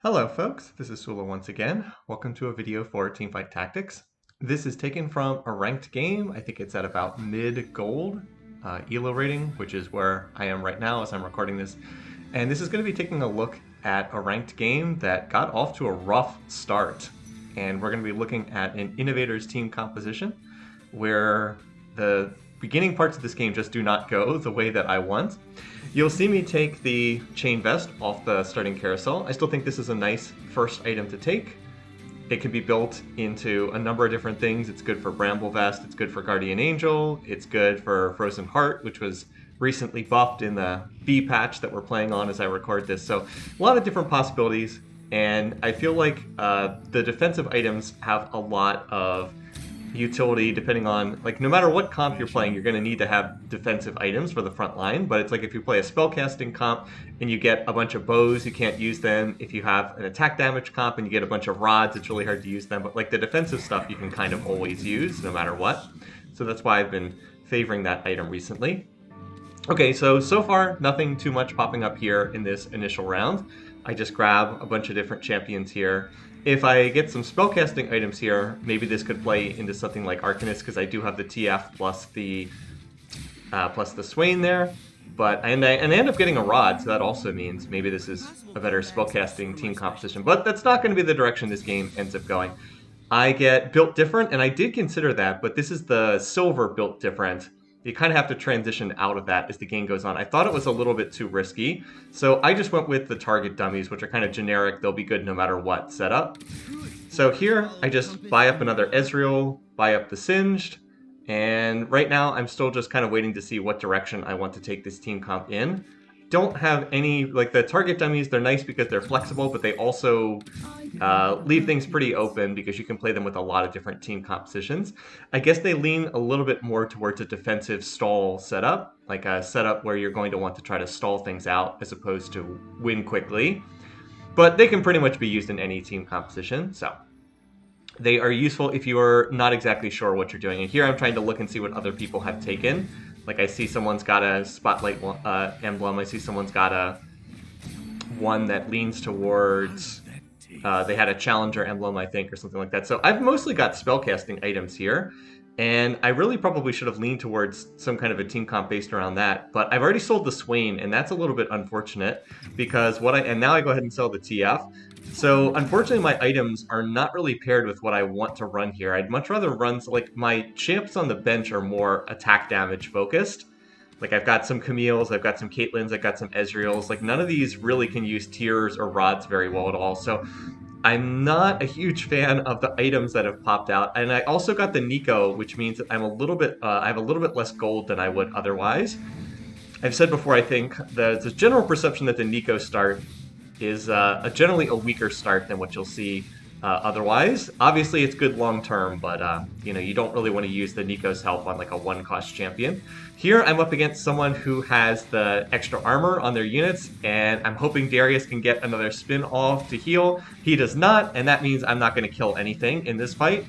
Hello folks, this is Sula once again. Welcome to a video for Teamfight Tactics. This is taken from a ranked game. I think it's at about mid-gold ELO rating, which is where I am right now as I'm recording this. And this is going to be taking a look at a ranked game that got off to a rough start. And we're going to be looking at an Innovators team composition where the beginning parts of this game just do not go the way that I want. You'll see me take the chain vest off the starting carousel. I still think this is a nice first item to take. It can be built into a number of different things. It's good for Bramble Vest, it's good for Guardian Angel, it's good for Frozen Heart, which was recently buffed in the B patch that we're playing on as I record this. So a lot of different possibilities, and I feel like the defensive items have a lot of utility depending on, like, no matter what comp you're playing, you're going to need to have defensive items for the front line. But it's like if you play a spellcasting comp and you get a bunch of bows, you can't use them. If you have an attack damage comp and you get a bunch of rods, it's really hard to use them. But like the defensive stuff you can kind of always use no matter what. So that's why I've been favoring that item recently. Okay, so far nothing too much popping up here in this initial round. I just grab a bunch of different champions here. If I get some spellcasting items here, maybe this could play into something like Arcanist, because I do have the TF plus the Swain there. But and I end up getting a Rod, so that also means maybe this is a better spellcasting team composition. But that's not going to be the direction this game ends up going. I get built different, and I did consider that, but this is the silver built different. You kind of have to transition out of that as the game goes on. I thought it was a little bit too risky, so I just went with the target dummies, which are kind of generic. They'll be good no matter what setup. So here, I just buy up another Ezreal, buy up the Singed, and right now I'm still just kind of waiting to see what direction I want to take this team comp in. Don't have any, like the target dummies, they're nice because they're flexible, but they also leave things pretty open because you can play them with a lot of different team compositions. I guess they lean a little bit more towards a defensive stall setup, like a setup where you're going to want to try to stall things out as opposed to win quickly. But they can pretty much be used in any team composition, so they are useful if you are not exactly sure what you're doing. And here I'm trying to look and see what other people have taken. Like I see someone's got a Spotlight emblem. I see someone's got a one that leans towards, they had a Challenger emblem, I think, or something like that. So I've mostly got spellcasting items here. And I really probably should have leaned towards some kind of a team comp based around that. But I've already sold the Swain, and that's a little bit unfortunate because and now I go ahead and sell the TF. So unfortunately my items are not really paired with what I want to run here. I'd much rather run, like my champs on the bench are more attack damage focused. Like I've got some Camille's, I've got some Caitlyn's, I've got some Ezreal's. Like none of these really can use tears or rods very well at all. So I'm not a huge fan of the items that have popped out. And I also got the Nico, which means that I'm a little bit, I have a little bit less gold than I would otherwise. I've said before, I think the general perception that the Nico start is generally a weaker start than what you'll see otherwise. Obviously, it's good long term, but you don't really want to use the Nico's help on like a one-cost champion. Here, I'm up against someone who has the extra armor on their units, and I'm hoping Darius can get another spin off to heal. He does not, and that means I'm not going to kill anything in this fight.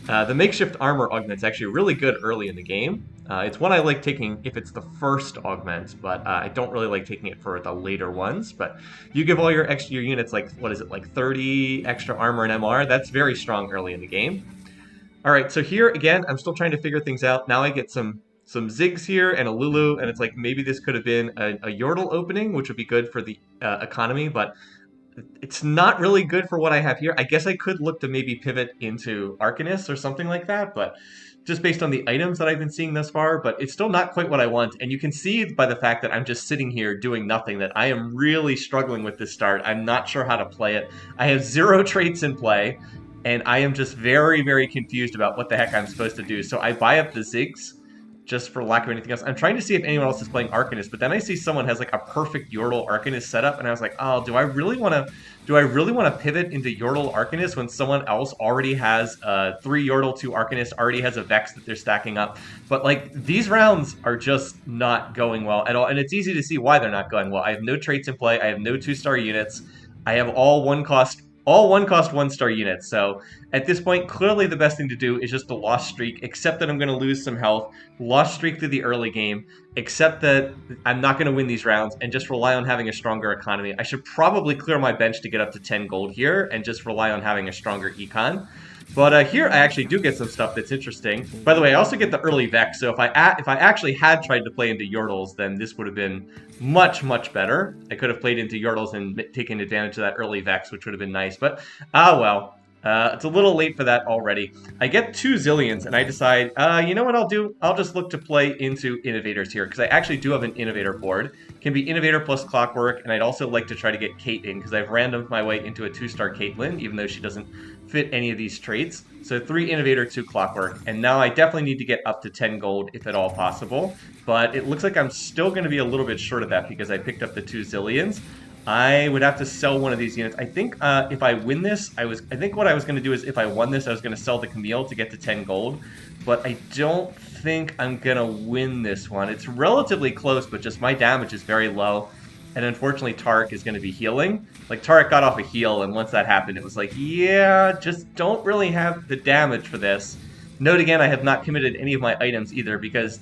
The makeshift armor augment's actually really good early in the game. It's one I like taking if it's the first augment, but I don't really like taking it for the later ones. But you give all your units, like, what is it, like 30 extra armor and MR? That's very strong early in the game. All right, so here, again, I'm still trying to figure things out. Now I get some Ziggs here and a Lulu, and it's like maybe this could have been a Yordle opening, which would be good for the economy, but it's not really good for what I have here. I guess I could look to maybe pivot into Arcanist or something like that, but just based on the items that I've been seeing thus far, but it's still not quite what I want. And you can see by the fact that I'm just sitting here doing nothing that I am really struggling with this start. I'm not sure how to play it. I have 0 traits in play, and I am just very, very confused about what the heck I'm supposed to do. So I buy up the Ziggs just for lack of anything else. I'm trying to see if anyone else is playing Arcanist, but then I see someone has like a perfect Yordle Arcanist setup, and I was like, oh, do I really want to pivot into Yordle Arcanist when someone else already has 3 Yordle, 2 Arcanist, already has a Vex that they're stacking up? But like these rounds are just not going well at all, and it's easy to see why they're not going well. I have no traits in play. I have no 2-star units. I have all 1-cost all one-cost one-star units. So at this point, clearly the best thing to do is just a lost streak, except that I'm going to lose some health, lost streak through the early game, except that I'm not going to win these rounds, and just rely on having a stronger economy. I should probably clear my bench to get up to 10 gold here, and just rely on having a stronger econ. But here I actually do get some stuff that's interesting. By the way, I also get the early Vex, so if I actually had tried to play into Yordles, then this would have been much, much better. I could have played into Yordles and taken advantage of that early Vex, which would have been nice. But, well. It's a little late for that already. I get 2 Zillions, and I decide, you know what I'll do? I'll just look to play into Innovators here, because I actually do have an Innovator board. It can be Innovator plus Clockwork, and I'd also like to try to get Kate in, because I've randomed my way into a 2-star Caitlyn, even though she doesn't fit any of these traits. So 3 Innovator, 2 Clockwork, and now I definitely need to get up to 10 gold, if at all possible. But it looks like I'm still going to be a little bit short of that, because I picked up the 2 Zillions. I would have to sell one of these units. I think if I win this, I think what I was going to do is if I won this, I was going to sell the Camille to get to 10 gold. But I don't think I'm going to win this one. It's relatively close, but just my damage is very low. And unfortunately, Tarek is going to be healing. Like, Tarek got off a heal, and once that happened, it was like, yeah, just don't really have the damage for this. Note again, I have not committed any of my items either, because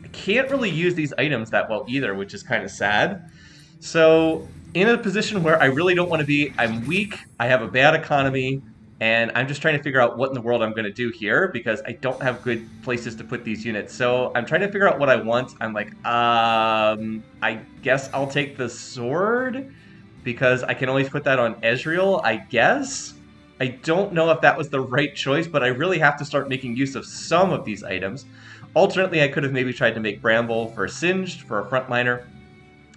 I can't really use these items that well either, which is kind of sad. So in a position where I really don't want to be, I'm weak, I have a bad economy, and I'm just trying to figure out what in the world I'm going to do here because I don't have good places to put these units. So I'm trying to figure out what I want. I'm like, I guess I'll take the sword because I can always put that on Ezreal, I guess. I don't know if that was the right choice, but I really have to start making use of some of these items. Alternately, I could have maybe tried to make Bramble for Singed for a frontliner.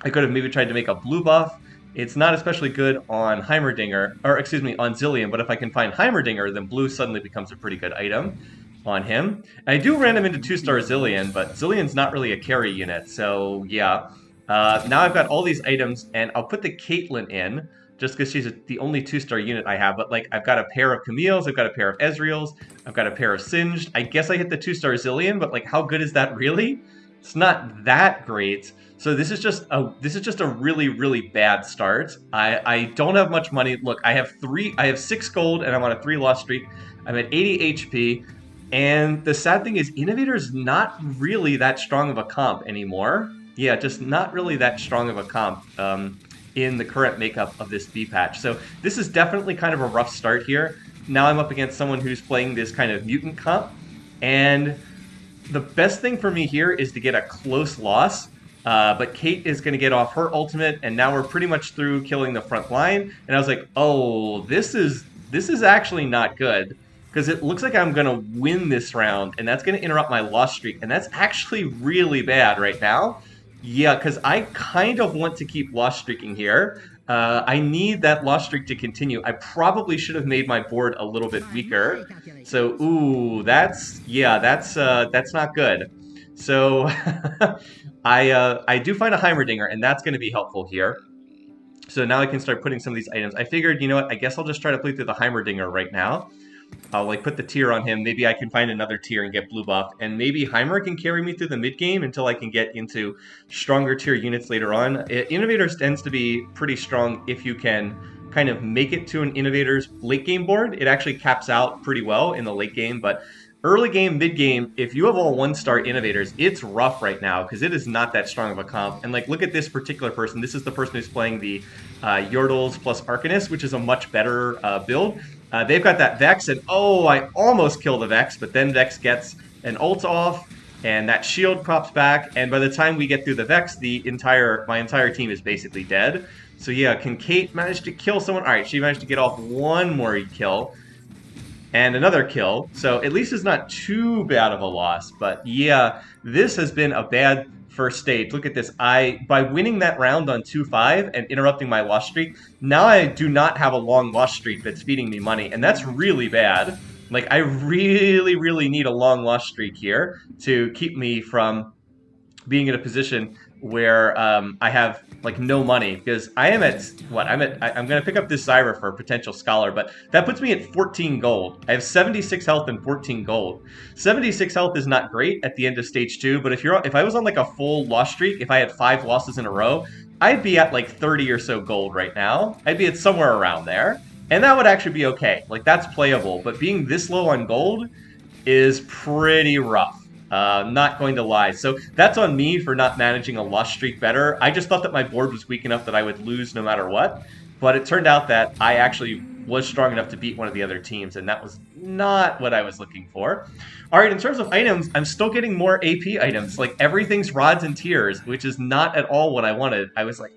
I could have maybe tried to make a blue buff. It's not especially good on Heimerdinger, or excuse me, on Zillion, but if I can find Heimerdinger, then blue suddenly becomes a pretty good item on him. And I do ran him into 2-star Zillion, but Zillion's not really a carry unit, so yeah. Now I've got all these items, and I'll put the Caitlyn in, just because she's the only 2-star unit I have, but like I've got a pair of Camille's, I've got a pair of Ezreal's, I've got a pair of Singed. I guess I hit the 2-star Zillion, but like how good is that really? It's not that great. So this is just a really, really bad start. I don't have much money. Look, I have 6 gold and I'm on a 3 loss streak. I'm at 80 HP. And the sad thing is Innovator's not really that strong of a comp anymore. Yeah, just not really that strong of a comp in the current makeup of this B patch. So this is definitely kind of a rough start here. Now I'm up against someone who's playing this kind of mutant comp. And the best thing for me here is to get a close loss. But Kate is going to get off her ultimate, and now we're pretty much through killing the front line. And I was like, oh, this is actually not good, because it looks like I'm going to win this round, and that's going to interrupt my loss streak, and that's actually really bad right now. Yeah, because I kind of want to keep loss streaking here. I need that loss streak to continue. I probably should have made my board a little bit weaker. So, ooh, that's not good. So I do find a Heimerdinger, and that's going to be helpful here. So now I can start putting some of these items. I figured, you know what, I guess I'll just try to play through the Heimerdinger right now. I'll like put the tier on him. Maybe I can find another tier and get blue buff. And maybe Heimer can carry me through the mid game until I can get into stronger tier units later on. Innovators tends to be pretty strong if you can kind of make it to an Innovator's late game board. It actually caps out pretty well in the late game, but early game, mid game, if you have all 1-star Innovators, it's rough right now because it is not that strong of a comp. And like, look at this particular person. This is the person who's playing the Yordles plus Arcanist, which is a much better build. They've got that Vex, and oh, I almost kill the Vex, but then Vex gets an ult off, and that shield pops back, and by the time we get through the Vex, my entire team is basically dead. So yeah, can Kate manage to kill someone? All right, she managed to get off one more kill. And another kill, so at least it's not too bad of a loss. But yeah, this has been a bad first stage. Look at this. By winning that round on 2-5 and interrupting my loss streak, now I do not have a long loss streak that's feeding me money, and that's really bad. Like, I really, really need a long loss streak here to keep me from being in a position where I have like no money, because I am at what I'm gonna pick up this Zyra for a potential scholar, but that puts me at 14 gold. I have 76 health and 14 gold. 76 health is not great at the end of stage 2, but if I was on like a full loss streak, if I had 5 losses in a row, I'd be at like 30 or so gold right now. I'd be at somewhere around there. And that would actually be okay. Like, that's playable. But being this low on gold is pretty rough. Not going to lie. So that's on me for not managing a loss streak better. I just thought that my board was weak enough that I would lose no matter what. But it turned out that I actually was strong enough to beat one of the other teams, and that was not what I was looking for. All right, in terms of items, I'm still getting more AP items. Like, everything's rods and tears, which is not at all what I wanted. I was like,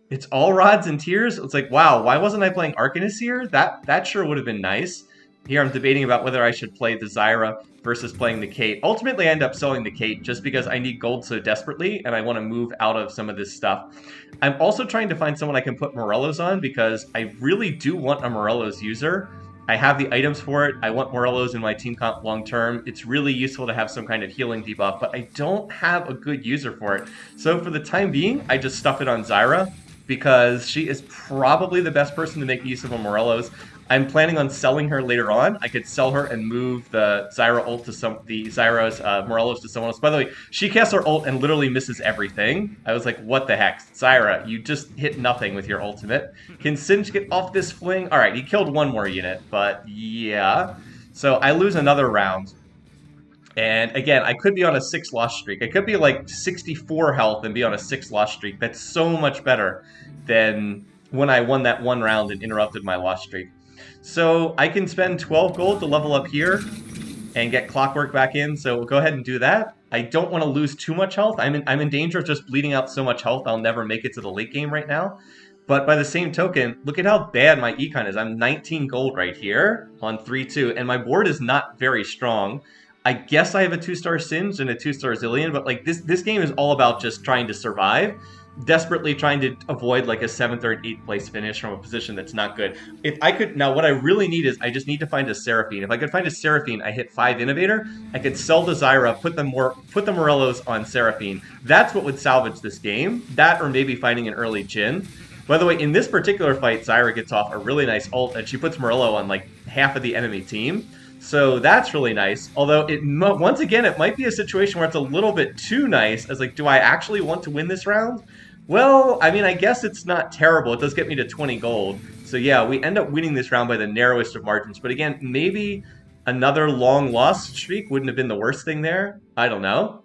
it's all rods and tears? It's like, wow, why wasn't I playing Arcanist here? That sure would have been nice. Here I'm debating about whether I should play the Zyra versus playing the Kate. Ultimately, I end up selling the Kate just because I need gold so desperately, and I want to move out of some of this stuff. I'm also trying to find someone I can put Morello's on because I really do want a Morello's user. I have the items for it. I want Morello's in my team comp long term. It's really useful to have some kind of healing debuff, but I don't have a good user for it. So for the time being, I just stuff it on Zyra because she is probably the best person to make use of a Morello's. I'm planning on selling her later on. I could sell her and move the Zyra ult to Zyra's Morello's to someone else. By the way, she casts her ult and literally misses everything. I was like, what the heck? Zyra, you just hit nothing with your ultimate. Can Singe get off this fling? All right, he killed one more unit, but yeah. So I lose another round. And again, I could be on a 6 loss streak. I could be like 64 health and be on a 6 loss streak. That's so much better than when I won that one round and interrupted my loss streak. So I can spend 12 gold to level up here and get Clockwork back in, so we'll go ahead and do that. I don't want to lose too much health. I'm in danger of just bleeding out so much health I'll never make it to the late game right now. But by the same token, look at how bad my econ is. I'm 19 gold right here on 3-2, and my board is not very strong. I guess I have a 2-star Singe and a 2-star Zillion, but like this game is all about just trying to survive. Desperately trying to avoid like a 7th or 8th place finish from a position that's not good. If I could, now what I really need is I just need to find a Seraphine. If I could find a Seraphine, I hit 5 Innovator, I could sell the Zyra, put the Morellos on Seraphine. That's what would salvage this game. That or maybe finding an early Jhin. By the way, in this particular fight, Zyra gets off a really nice ult and she puts Morello on like half of the enemy team. So that's really nice. Although, once again, it might be a situation where it's a little bit too nice. As like, do I actually want to win this round? Well, I mean, I guess it's not terrible. It does get me to 20 gold. So yeah, we end up winning this round by the narrowest of margins. But again, maybe another long loss streak wouldn't have been the worst thing there. I don't know.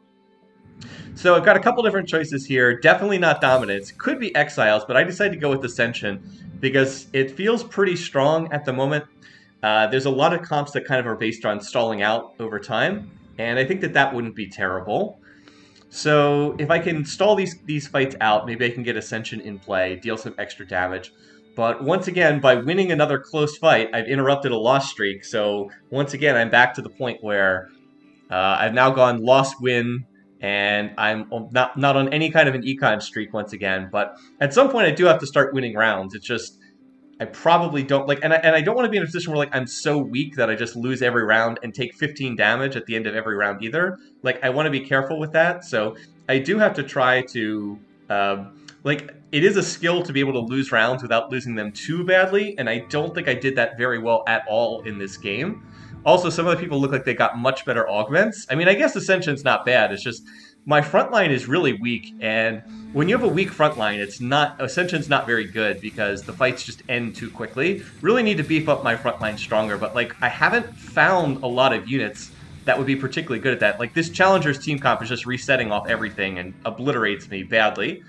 So I've got a couple different choices here. Definitely not Dominance. Could be Exiles, but I decided to go with Ascension because it feels pretty strong at the moment. There's a lot of comps that kind of are based on stalling out over time, and I think that wouldn't be terrible. So if I can stall these fights out, maybe I can get Ascension in play, deal some extra damage. But once again, by winning another close fight, I've interrupted a loss streak. So once again, I'm back to the point where I've now gone loss-win, and I'm not on any kind of an econ streak once again. But at some point, I do have to start winning rounds. It's just I probably don't like, and I don't want to be in a position where like I'm so weak that I just lose every round and take 15 damage at the end of every round either. Like I want to be careful with that, so I do have to try to like it is a skill to be able to lose rounds without losing them too badly, and I don't think I did that very well at all in this game. Also, some of the people look like they got much better augments. I mean, I guess Ascension's not bad. It's just my front line is really weak, and when you have a weak front line, Ascension's not very good because the fights just end too quickly. Really need to beef up my front line stronger, but like I haven't found a lot of units that would be particularly good at that. Like this Challenger's team comp is just resetting off everything and obliterates me badly.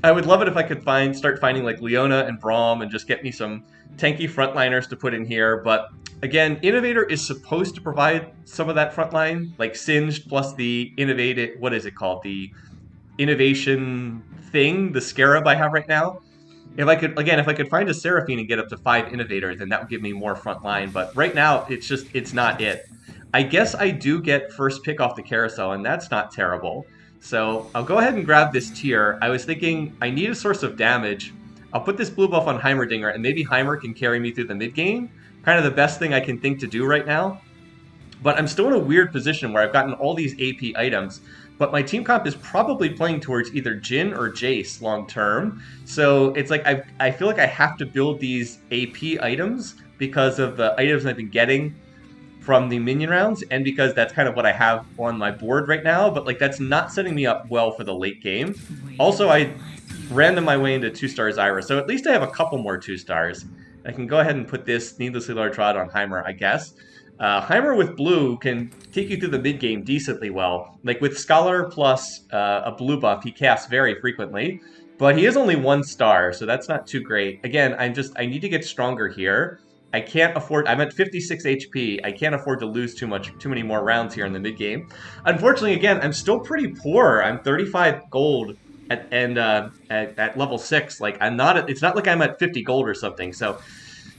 I would love it if I could start finding like Leona and Braum and just get me some tanky frontliners to put in here, but again, Innovator is supposed to provide some of that front line, like Singed plus the innovative, what is it called? The innovation thing, the Scarab I have right now. If I could find a Seraphine and get up to 5 Innovator, then that would give me more front line, but right now, it's not it. I guess I do get first pick off the carousel, and that's not terrible. So I'll go ahead and grab this tier. I was thinking I need a source of damage. I'll put this blue buff on Heimerdinger, and maybe Heimer can carry me through the mid game. Kind of the best thing I can think to do right now. But I'm still in a weird position where I've gotten all these AP items, but my team comp is probably playing towards either Jhin or Jace long term. So it's like I feel like I have to build these AP items because of the items I've been getting from the minion rounds, and because that's kind of what I have on my board right now, but like that's not setting me up well for the late game. Also, I random my way into 2-star Zyra. So at least I have a couple more 2-stars. I can go ahead and put this Needlessly Large Rod on Heimer, I guess. Heimer with blue can take you through the mid game decently well. Like with Scholar plus a blue buff, he casts very frequently. But he is only 1 star, so that's not too great. Again, I need to get stronger here. I can't afford, I'm at 56 HP. I can't afford to lose too many more rounds here in the mid game. Unfortunately, again, I'm still pretty poor. I'm 35 gold at level 6. Like, it's not like I'm at 50 gold or something. So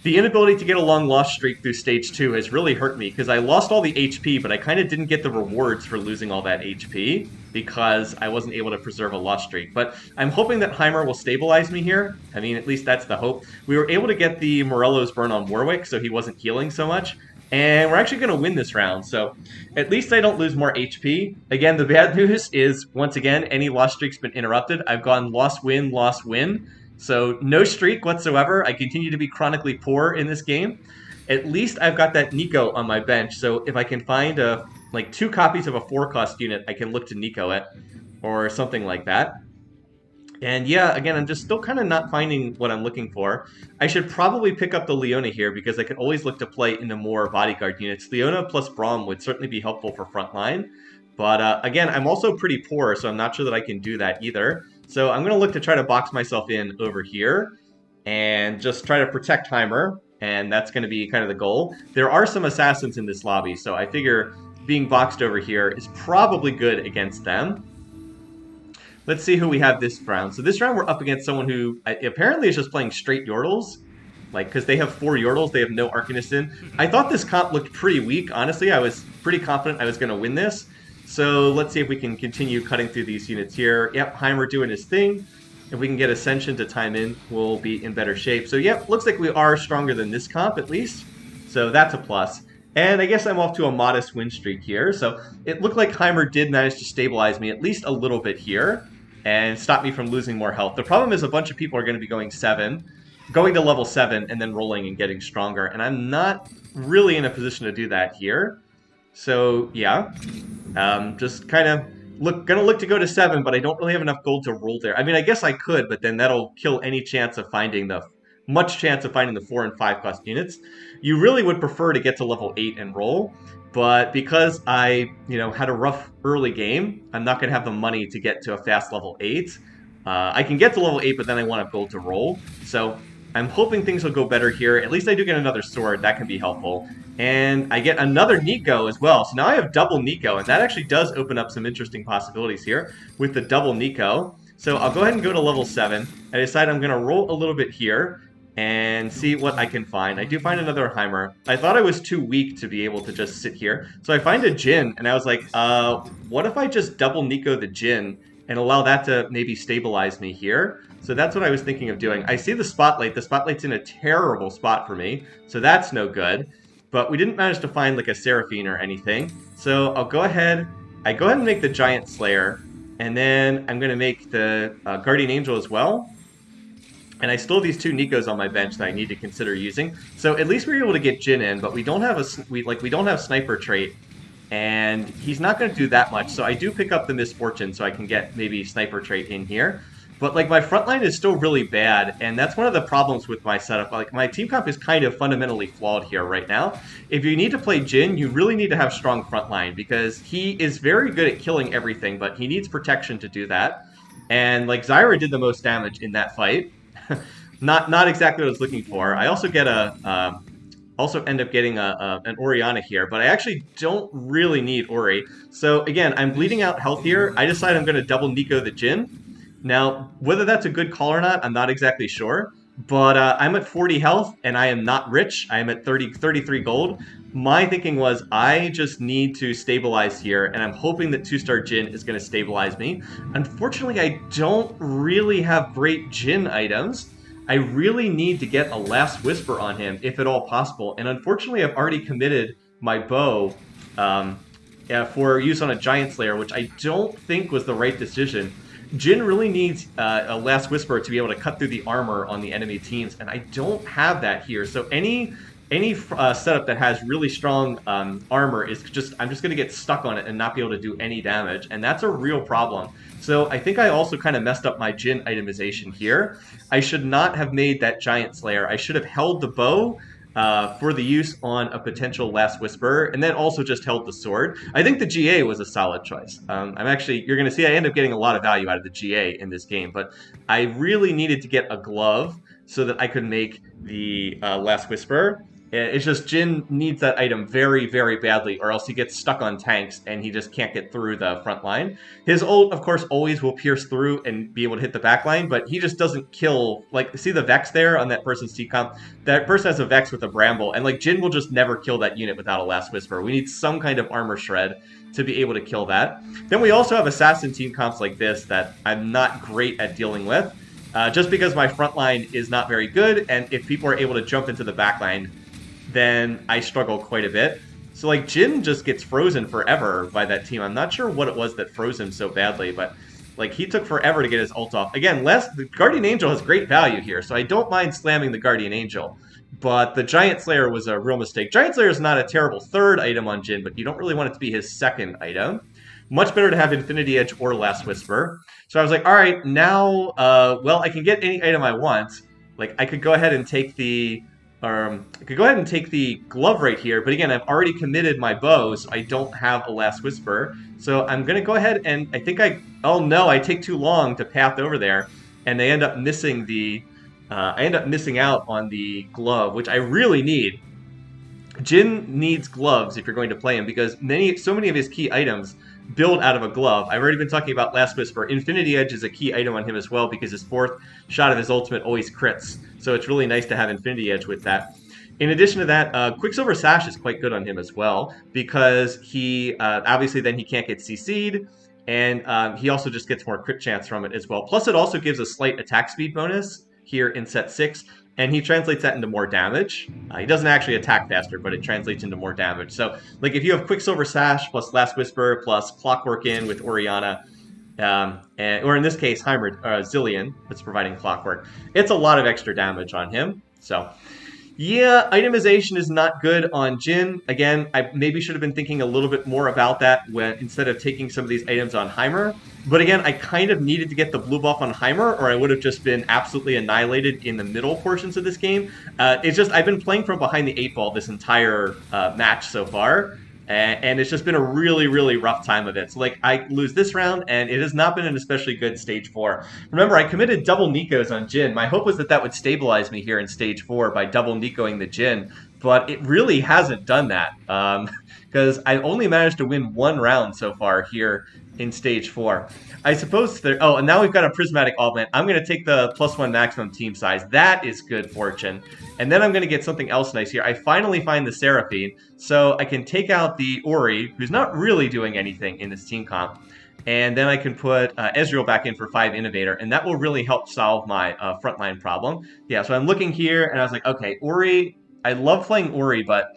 the inability to get a long loss streak through stage 2 has really hurt me because I lost all the HP, but I kind of didn't get the rewards for losing all that HP because I wasn't able to preserve a loss streak. But I'm hoping that Heimer will stabilize me here. I mean, at least that's the hope. We were able to get the Morello's burn on Warwick, so he wasn't healing so much. And we're actually going to win this round, so at least I don't lose more HP. Again, the bad news is, once again, any loss streak's been interrupted. I've gone loss, win, loss, win. So no streak whatsoever. I continue to be chronically poor in this game. At least I've got that Nico on my bench, so if I can find like 2 copies of a 4-cost unit, I can look to Nico it, or something like that. And yeah, again, I'm just still kind of not finding what I'm looking for. I should probably pick up the Leona here because I can always look to play into more bodyguard units. Leona plus Braum would certainly be helpful for frontline. But again, I'm also pretty poor, so I'm not sure that I can do that either. So I'm going to look to try to box myself in over here and just try to protect Heimer, and that's going to be kind of the goal. There are some assassins in this lobby, so I figure being boxed over here is probably good against them. Let's see who we have this round. So this round we're up against someone who apparently is just playing straight Yordles. Like, because they have 4 Yordles, they have no Arcanist in. I thought this comp looked pretty weak, honestly. I was pretty confident I was going to win this. So let's see if we can continue cutting through these units here. Yep, Heimer doing his thing. If we can get Ascension to time in, we'll be in better shape. So yep, looks like we are stronger than this comp at least. So that's a plus. And I guess I'm off to a modest win streak here. So it looked like Heimer did manage to stabilize me at least a little bit here and stop me from losing more health. The problem is a bunch of people are going to be going to level 7 and then rolling and getting stronger. And I'm not really in a position to do that here. So yeah, just kind of gonna look to go to 7, but I don't really have enough gold to roll there. I mean, I guess I could, but then that'll kill any chance of finding the 4 and 5 cost units. You really would prefer to get to level 8 and roll, but because I, had a rough early game, I'm not gonna have the money to get to a fast level 8. I can get to level 8, but then I want a gold to roll. So I'm hoping things will go better here. At least I do get another sword. That can be helpful. And I get another Nico as well. So now I have double Nico, and that actually does open up some interesting possibilities here with the double Nico. So I'll go ahead and go to level 7. I decide I'm going to roll a little bit here and see what I can find. I do find another Heimer. I thought I was too weak to be able to just sit here. So I find a Jhin, and I was like, what if I just double Nico the Jhin and allow that to maybe stabilize me here? So that's what I was thinking of doing. I see the Spotlight. The Spotlight's in a terrible spot for me, so that's no good. But we didn't manage to find like a Seraphine or anything. So I'll go ahead. I go ahead and make the Giant Slayer, and then I'm going to make the Guardian Angel as well. And I still have these 2 Nikos on my bench that I need to consider using. So at least we were able to get Jhin in, but we don't have we don't have Sniper trait, and he's not going to do that much. So I do pick up the Misfortune so I can get maybe Sniper trait in here. But like my frontline is still really bad, and that's one of the problems with my setup. Like my team comp is kind of fundamentally flawed here right now. If you need to play Jhin, you really need to have strong frontline because he is very good at killing everything, but he needs protection to do that. And like Zyra did the most damage in that fight. not exactly what I was looking for. I also get also end up getting an Orianna here, but I actually don't really need Ori. So again, I'm bleeding out health here. I decide I'm going to double Nico the Jhin. Now, whether that's a good call or not, I'm not exactly sure. But I'm at 40 health, and I am not rich. I am at 33 gold. My thinking was I just need to stabilize here, and I'm hoping that 2-star Jhin is going to stabilize me. Unfortunately, I don't really have great Jhin items. I really need to get a Last Whisper on him, if at all possible. And unfortunately, I've already committed my bow for use on a Giant Slayer, which I don't think was the right decision. Jhin really needs a Last Whisper to be able to cut through the armor on the enemy teams, and I don't have that here. So any any setup that has really strong armor is just, I'm just going to get stuck on it and not be able to do any damage, and that's a real problem. So I think I also kind of messed up my Jin itemization here. I should not have made that Giant Slayer. I should have held the bow for the use on a potential Last Whisperer, and then also just held the sword. I think the GA was a solid choice. You're going to see I end up getting a lot of value out of the GA in this game, but I really needed to get a glove so that I could make the Last Whisperer. It's just Jin needs that item very, very badly, or else he gets stuck on tanks and he just can't get through the front line. His ult, of course, always will pierce through and be able to hit the back line, but he just doesn't kill. Like, see the Vex there on that person's T-comp? That person has a Vex with a Bramble, and like Jin will just never kill that unit without a Last Whisper. We need some kind of armor shred to be able to kill that. Then we also have assassin team comps like this that I'm not great at dealing with, just because my front line is not very good, and if people are able to jump into the back line, then I struggle quite a bit. So like Jin just gets frozen forever by that team. I'm not sure what it was that froze him so badly, but like he took forever to get his ult off. Again, the Guardian Angel has great value here, so I don't mind slamming the Guardian Angel. But the Giant Slayer was a real mistake. Giant Slayer is not a terrible third item on Jin, but you don't really want it to be his second item. Much better to have Infinity Edge or Last Whisper. So I was like, all right, now, well, I can get any item I want. Like I could go ahead and take the glove right here, but again, I've already committed my bow, so I don't have a Last Whisper. So I'm going to go ahead and oh no, I take too long to path over there, and I end up missing missing out on the glove, which I really need. Jin needs gloves if you're going to play him, because so many of his key items build out of a glove. I've already been talking about Last Whisper. Infinity Edge is a key item on him as well, because his fourth shot of his ultimate always crits. So it's really nice to have Infinity Edge with that. In addition to that, Quicksilver Sash is quite good on him as well, because he obviously then he can't get CC'd, and he also just gets more crit chance from it as well. Plus it also gives a slight attack speed bonus here in set 6, and he translates that into more damage. He doesn't actually attack faster, but it translates into more damage. So, like, if you have Quicksilver Sash plus Last Whisper plus Clockwork in with Orianna, or in this case, Zillion, that's providing Clockwork, it's a lot of extra damage on him. So, yeah, itemization is not good on Jin. Again, I maybe should have been thinking a little bit more about that instead of taking some of these items on Heimer. But again, I kind of needed to get the blue buff on Heimer, or I would have just been absolutely annihilated in the middle portions of this game. It's just, I've been playing from behind the 8 ball this entire match so far. And it's just been a really, really rough time of it. So, like, I lose this round, and it has not been an especially good Stage 4. Remember, I committed double Nikos on Jin. My hope was that would stabilize me here in Stage 4 by double Nikoing the Jin, but it really hasn't done that, because I only managed to win 1 round so far here in Stage 4. I suppose oh, and now we've got a Prismatic Augment. I'm going to take the +1 maximum team size. That is good fortune. And then I'm going to get something else nice here. I finally find the Seraphine, so I can take out the Ori, who's not really doing anything in this team comp. And then I can put Ezreal back in for 5 Innovator, and that will really help solve my frontline problem. Yeah, so I'm looking here, and I was like, okay, Ori, I love playing Ori, but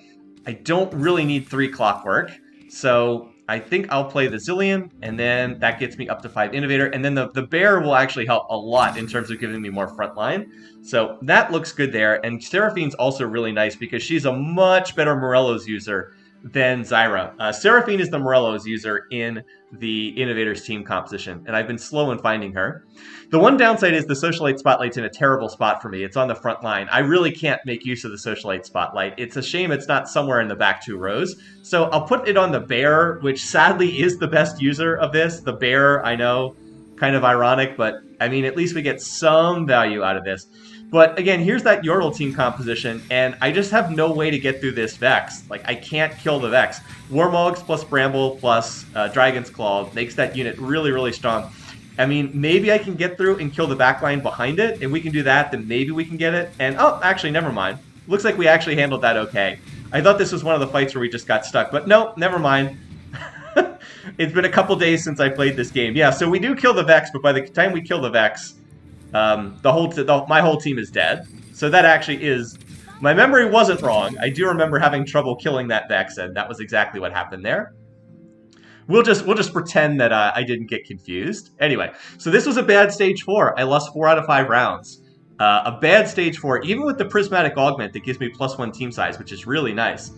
I don't really need 3 Clockwork. So I think I'll play the Zillion, and then that gets me up to 5 Innovator, and then the Bear will actually help a lot in terms of giving me more frontline. So that looks good there, and Seraphine's also really nice because she's a much better Morello's user than Zyra. Seraphine is the Morello's user in the Innovators team composition, and I've been slow in finding her. The one downside is the Socialite Spotlight's in a terrible spot for me. It's on the front line. I really can't make use of the Socialite Spotlight. It's a shame it's not somewhere in the back 2 rows. So I'll put it on the Bear, which sadly is the best user of this. The Bear, I know, kind of ironic, but I mean, at least we get some value out of this. But again, here's that Yordle team composition, and I just have no way to get through this Vex. Like, I can't kill the Vex. Warmogs plus Bramble plus Dragon's Claw makes that unit really, really strong. I mean, maybe I can get through and kill the backline behind it. If we can do that, then maybe we can get it. And, oh, actually, never mind. Looks like we actually handled that okay. I thought this was one of the fights where we just got stuck, but no, never mind. It's been a couple days since I played this game. Yeah, so we do kill the Vex, but by the time we kill the Vex, my whole team is dead. So that actually is... My memory wasn't wrong. I do remember having trouble killing that Vex, and that was exactly what happened there. We'll just pretend that I didn't get confused. Anyway, so this was a bad Stage 4. I lost 4 out of 5 rounds. A bad stage 4, even with the prismatic augment that gives me +1 team size, which is really nice.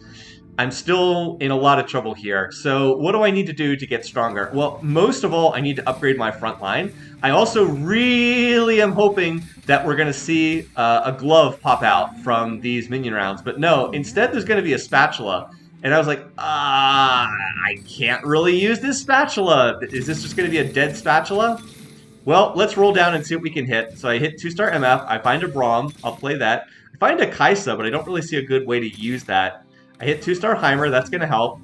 I'm still in a lot of trouble here. So what do I need to do to get stronger? Well, most of all, I need to upgrade my front line. I also really am hoping that we're going to see a glove pop out from these minion rounds. But no, instead there's going to be a spatula. And I was like, I can't really use this spatula. Is this just going to be a dead spatula? Well, let's roll down and see what we can hit. So I hit 2-star MF. I find a Braum. I'll play that. I find a Kaisa, but I don't really see a good way to use that. I hit 2-star Heimer, that's going to help.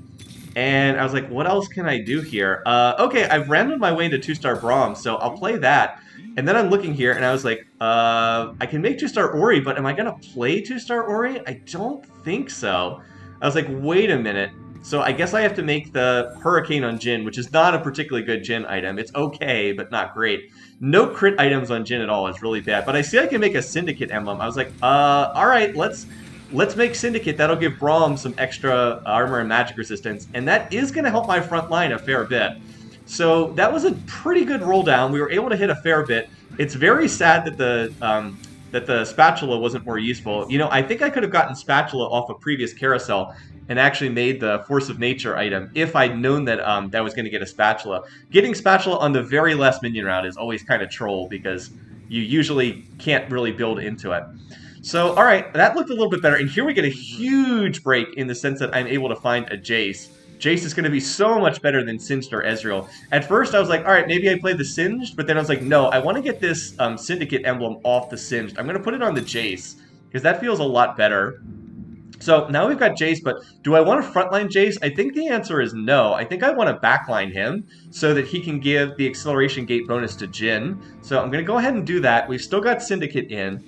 And I was like, what else can I do here? Okay, I've randomed my way into 2-star Braum, so I'll play that. And then I'm looking here, and I was like, I can make 2-star Ori, but am I going to play 2-star Ori? I don't think so. I was like, wait a minute. So I guess I have to make the Hurricane on Jin, which is not a particularly good Jin item. It's okay, but not great. No crit items on Jin at all is really bad. But I see I can make a Syndicate emblem. I was like, all right, let's make Syndicate. That'll give Braum some extra armor and magic resistance, and that is going to help my front line a fair bit. So that was a pretty good roll down. We were able to hit a fair bit. It's very sad that the spatula wasn't more useful. You know, I think I could have gotten spatula off a previous carousel and actually made the Force of Nature item if I'd known that that was going to get a spatula. Getting spatula on the very last minion round is always kind of troll because you usually can't really build into it. So, all right, that looked a little bit better. And here we get a huge break in the sense that I'm able to find a Jace. Jace is going to be so much better than Singed or Ezreal. At first, I was like, all right, maybe I play the Singed, but then I was like, no, I want to get this Syndicate emblem off the Singed. I'm going to put it on the Jace, because that feels a lot better. So now we've got Jace, but do I want to frontline Jace? I think the answer is no. I think I want to backline him so that he can give the Acceleration Gate bonus to Jin. So I'm going to go ahead and do that. We've still got Syndicate in.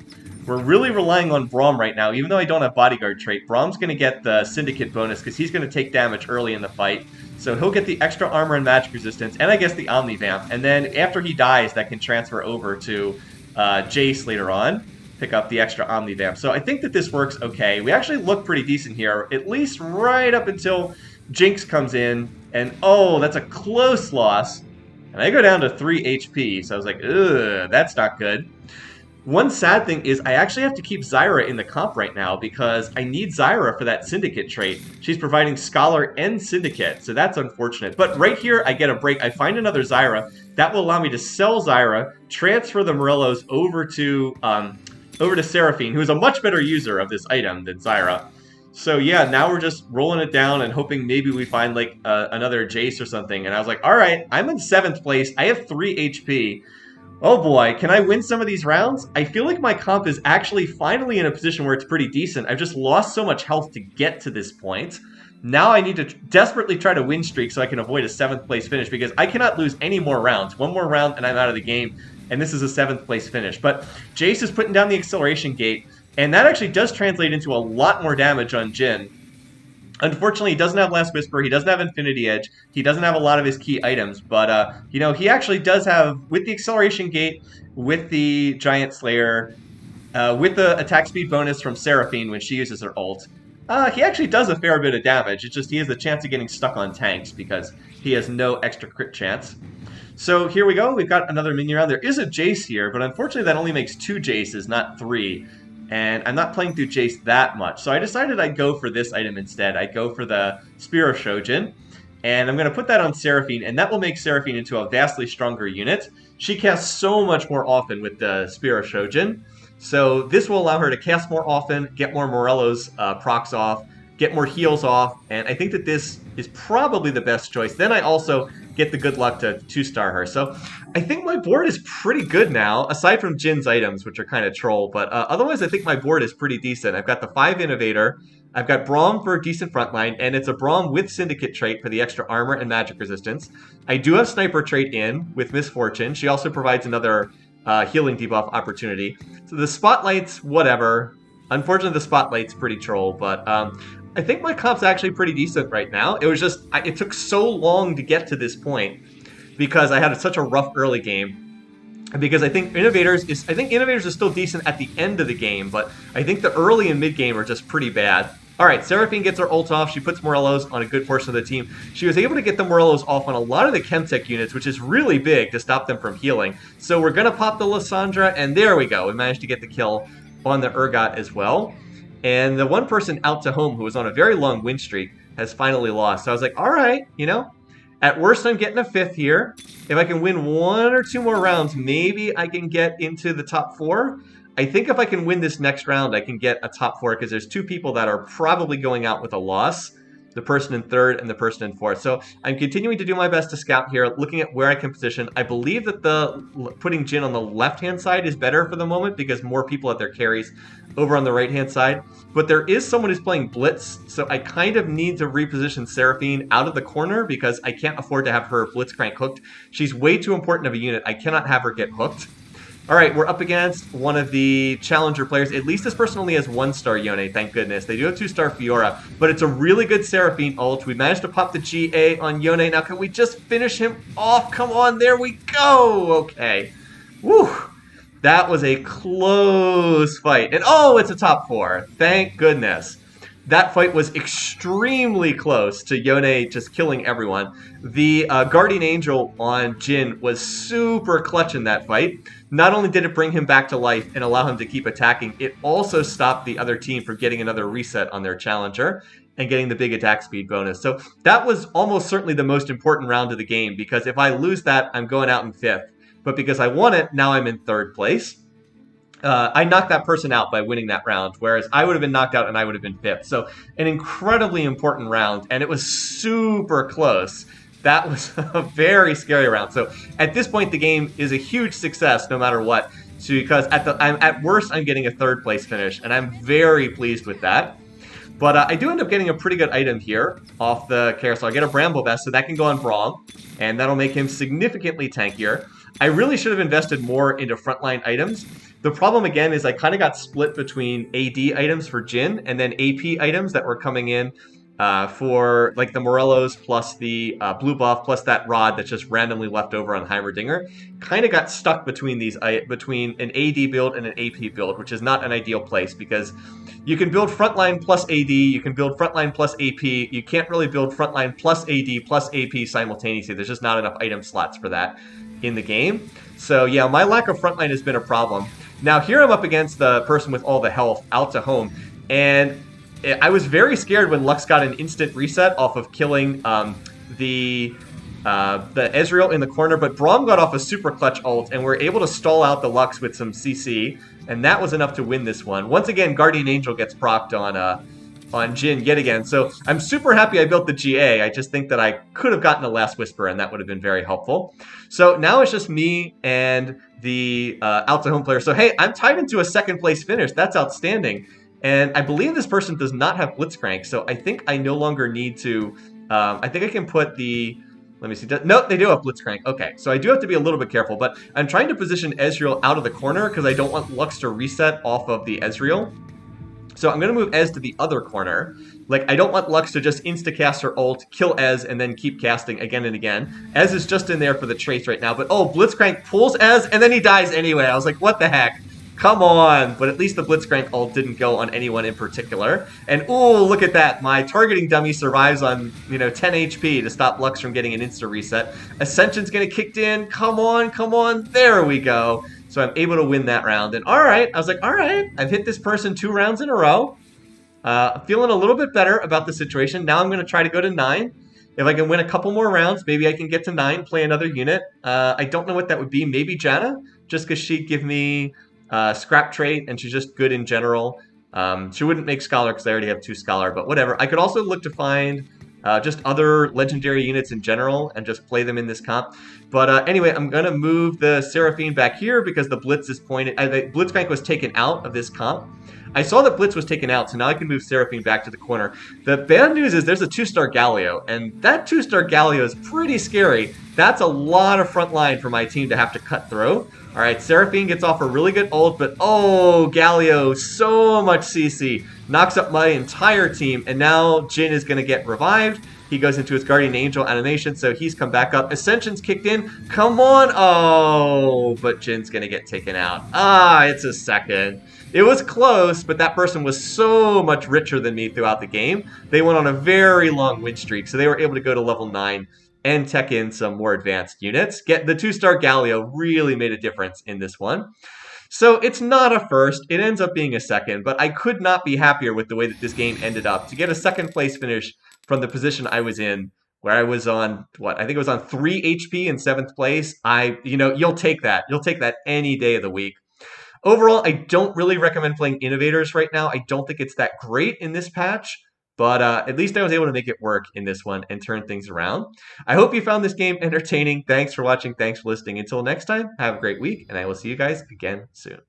We're really relying on Braum right now. Even though I don't have Bodyguard trait, Braum's going to get the Syndicate bonus because he's going to take damage early in the fight. So he'll get the extra armor and magic resistance, and I guess the Omnivamp. And then after he dies, that can transfer over to Jace later on. Pick up the extra Omnivamp. So I think that this works okay. We actually look pretty decent here, at least right up until Jinx comes in. And oh, that's a close loss. And I go down to 3 HP, so I was like, ugh, that's not good. One sad thing is I actually have to keep Zyra in the comp right now because I need Zyra for that Syndicate trait. She's providing Scholar and Syndicate, so that's unfortunate. But right here, I get a break. I find another Zyra. That will allow me to sell Zyra, transfer the Morellos over to Seraphine, who is a much better user of this item than Zyra. So yeah, now we're just rolling it down and hoping maybe we find like another Jace or something. And I was like, all right, I'm in 7th place. I have 3 HP. Oh boy, can I win some of these rounds? I feel like my comp is actually finally in a position where it's pretty decent. I've just lost so much health to get to this point. Now I need to desperately try to win streak so I can avoid a 7th place finish because I cannot lose any more rounds. One more round and I'm out of the game, and this is a 7th place finish. But Jace is putting down the Acceleration Gate, and that actually does translate into a lot more damage on Jin. Unfortunately, he doesn't have Last Whisper, he doesn't have Infinity Edge, he doesn't have a lot of his key items, but, you know, he actually does have, with the Acceleration Gate, with the Giant Slayer, with the attack speed bonus from Seraphine when she uses her ult, he actually does a fair bit of damage. It's just he has the chance of getting stuck on tanks because he has no extra crit chance. So here we go, we've got another minion round. There is a Jace here, but unfortunately that only makes 2 Jaces, not 3. And I'm not playing through Jace that much. So I decided I'd go for this item instead. I'd go for the Spear of Shojin. And I'm going to put that on Seraphine, and that will make Seraphine into a vastly stronger unit. She casts so much more often with the Spear of Shojin. So this will allow her to cast more often, get more Morello's procs off, get more heals off, and I think that this is probably the best choice. Then I also get the good luck to 2-star her. So I think my board is pretty good now, aside from Jin's items, which are kind of troll, but otherwise I think my board is pretty decent. I've got the 5 Innovator, I've got Braum for a decent frontline, and it's a Braum with Syndicate trait for the extra armor and magic resistance. I do have Sniper trait in with Misfortune. She also provides another healing debuff opportunity. So the Spotlight's whatever. Unfortunately, the Spotlight's pretty troll, but I think my comp's actually pretty decent right now. It was just, it took so long to get to this point because I had such a rough early game. Because I think Innovators is still decent at the end of the game, but I think the early and mid game are just pretty bad. Alright, Seraphine gets her ult off. She puts Morello's on a good portion of the team. She was able to get the Morello's off on a lot of the Chemtech units, which is really big to stop them from healing. So we're going to pop the Lysandra, and there we go. We managed to get the kill on the Urgot as well. And the one person out to home who was on a very long win streak has finally lost. So I was like, alright, you know, at worst I'm getting a 5th here. If I can win 1 or 2 more rounds, maybe I can get into the top 4. I think if I can win this next round, I can get a top 4 because there's 2 people that are probably going out with a loss. The person in 3rd and the person in 4th. So I'm continuing to do my best to scout here, looking at where I can position. I believe that putting Jin on the left-hand side is better for the moment because more people at their carries over on the right-hand side. But there is someone who's playing Blitz, so I kind of need to reposition Seraphine out of the corner because I can't afford to have her Blitzcrank hooked. She's way too important of a unit. I cannot have her get hooked. All right, we're up against one of the challenger players. At least this person only has 1-star Yone, thank goodness. They do have 2-star Fiora, but it's a really good Seraphine ult. We managed to pop the GA on Yone. Now, can we just finish him off? Come on, there we go. Okay. Woo. That was a close fight. And oh, it's a top 4. Thank goodness. That fight was extremely close to Yone just killing everyone. The Guardian Angel on Jin was super clutch in that fight. Not only did it bring him back to life and allow him to keep attacking, it also stopped the other team from getting another reset on their challenger and getting the big attack speed bonus. So that was almost certainly the most important round of the game because if I lose that, I'm going out in 5th. But because I won it, now I'm in 3rd place. I knocked that person out by winning that round, whereas I would have been knocked out and I would have been 5th. So an incredibly important round, and it was super close. That was a very scary round. So at this point, the game is a huge success no matter what. So because at worst, I'm getting a 3rd place finish, and I'm very pleased with that. But I do end up getting a pretty good item here off the carousel. I get a Bramble Vest, so that can go on Braum, and that'll make him significantly tankier. I really should have invested more into frontline items. The problem, again, is I kind of got split between AD items for Jin and then AP items that were coming in for, like, the Morellos plus the blue buff plus that rod that's just randomly left over on Heimerdinger. Kind of got stuck between these, between an AD build and an AP build, which is not an ideal place because you can build frontline plus AD, you can build frontline plus AP, you can't really build frontline plus AD plus AP simultaneously. There's just not enough item slots for that in the game. So yeah, my lack of frontline has been a problem. Now here I'm up against the person with all the health out to home, and I was very scared when Lux got an instant reset off of killing the Ezreal in the corner, but Braum got off a super clutch ult, and we're able to stall out the Lux with some CC, and that was enough to win this one. Once again, Guardian Angel gets procced on Jin yet again, so I'm super happy I built the GA. I just think that I could have gotten a Last Whisper, and that would have been very helpful. So now it's just me and the out to home player. So hey, I'm tied into a 2nd place finish. That's outstanding. And I believe this person does not have Blitzcrank, so I think I no longer need to... I think I can put the... Let me see. No, they do have Blitzcrank. Okay, so I do have to be a little bit careful, but I'm trying to position Ezreal out of the corner because I don't want Lux to reset off of the Ezreal. So I'm going to move Ez to the other corner. Like, I don't want Lux to just insta-cast her ult, kill Ez, and then keep casting again and again. Ez is just in there for the trace right now, but oh, Blitzcrank pulls Ez, and then he dies anyway. I was like, what the heck? Come on! But at least the Blitzcrank ult didn't go on anyone in particular. And ooh, look at that! My targeting dummy survives on, 10 HP to stop Lux from getting an insta-reset. Ascension's gonna kick in. Come on, come on! There we go! So I'm able to win that round. And alright, I was like, alright, I've hit this person 2 rounds in a row. Feeling a little bit better about the situation. Now I'm going to try to go to 9. If I can win a couple more rounds, maybe I can get to 9, play another unit. I don't know what that would be. Maybe Janna, just because she'd give me scrap trait, and she's just good in general. She wouldn't make Scholar because I already have 2 Scholar, but whatever. I could also look to find just other legendary units in general and just play them in this comp. But anyway, I'm going to move the Seraphine back here because the Blitz is pointed... the Blitzcrank was taken out of this comp. I saw that Blitz was taken out, so now I can move Seraphine back to the corner. The bad news is there's a 2-star Galio, and that 2-star Galio is pretty scary. That's a lot of front line for my team to have to cut through. Alright, Seraphine gets off a really good ult, but oh, Galio, so much CC. Knocks up my entire team, and now Jin is going to get revived. He goes into his Guardian Angel animation, so he's come back up. Ascension's kicked in. Come on. Oh, but Jin's going to get taken out. Ah, it's a second. It was close, but that person was so much richer than me throughout the game. They went on a very long win streak, so they were able to go to level 9 and tech in some more advanced units. Get the 2-star Galio really made a difference in this one. So it's not a first, it ends up being a second, but I could not be happier with the way that this game ended up. To get a second place finish from the position I was in, where I was on, I think it was on 3 HP in 7th place, you'll take that. You'll take that any day of the week. Overall, I don't really recommend playing Innovators right now. I don't think it's that great in this patch, but at least I was able to make it work in this one and turn things around. I hope you found this game entertaining. Thanks for watching. Thanks for listening. Until next time, have a great week, and I will see you guys again soon.